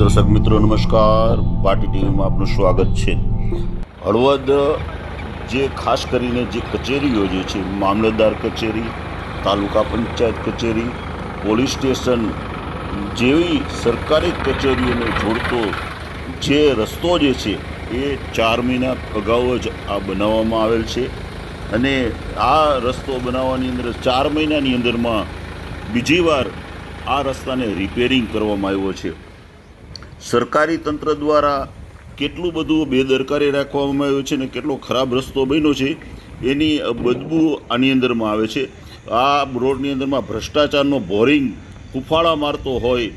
દર્શક મિત્રો નમસ્કાર, પાર્ટી ટીવીમાં આપનું સ્વાગત છે। હળવદ જે ખાસ કરીને જે કચેરીઓ જે છે, મામલતદાર કચેરી, તાલુકા પંચાયત કચેરી, પોલીસ સ્ટેશન જેવી સરકારી કચેરીઓને જોડતો જે રસ્તો જે છે એ 4 મહિના અગાઉ જ આ બનાવવામાં આવેલ છે અને આ રસ્તો બનાવવાની અંદર 4 મહિનાની અંદરમાં બીજી વાર આ રસ્તાને રિપેરિંગ કરવામાં આવ્યો છે। સરકારી તંત્ર દ્વારા કેટલું બધું બેદરકારી રાખવામાં આવ્યું છે ને કેટલો ખરાબ રસ્તો બન્યો છે એની બદબૂ આની અંદરમાં આવે છે। આ રોડની અંદરમાં ભ્રષ્ટાચારનો બોરિંગ ફૂફાડા મારતો હોય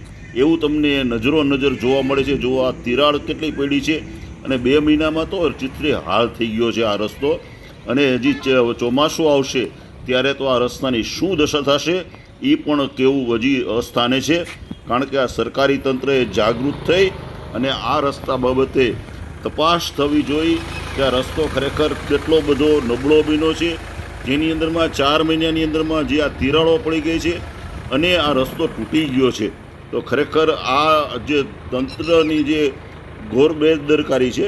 એવું તમને નજરો જોવા મળે છે। જો આ તિરાડ કેટલી પડી છે અને 2 મહિનામાં તો ચિત્રી હાલ થઈ ગયો છે આ રસ્તો, અને હજી ચોમાસું આવશે ત્યારે તો આ રસ્તાની શું દશા થશે એ પણ કેવું હજી અસ્થાને છે। કારણ કે આ સરકારી તંત્રએ જાગૃત થઈ અને આ રસ્તા બાબતે તપાસ થવી જોઈએ કે આ રસ્તો ખરેખર કેટલો બધો નબળો બન્યો છે, જેની અંદરમાં 4 મહિનાની અંદરમાં જે આ તિરાડો પડી ગઈ છે અને આ રસ્તો તૂટી ગયો છે। તો ખરેખર આ જે તંત્રની જે ઘોર બેદરકારી છે।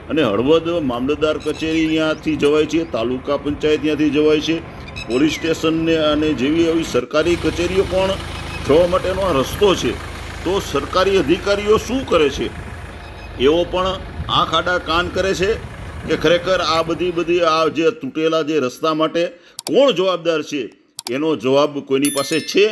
અને હળવદ મામલતદાર કચેરી ત્યાંથી જવાય છે, તાલુકા પંચાયત ત્યાંથી જવાય છે, પોલીસ સ્ટેશનને અને જેવી એવી સરકારી કચેરીઓ પણ જવા માટેનો આ રસ્તો છે। તો સરકારી અધિકારીઓ શું કરે છે એવો પણ આંખ આડા કાન કરે છે કે ખરેખર આ બધી આ જે તૂટેલા જે રસ્તા માટે કોણ જવાબદાર છે એનો જવાબ કોઈની પાસે છે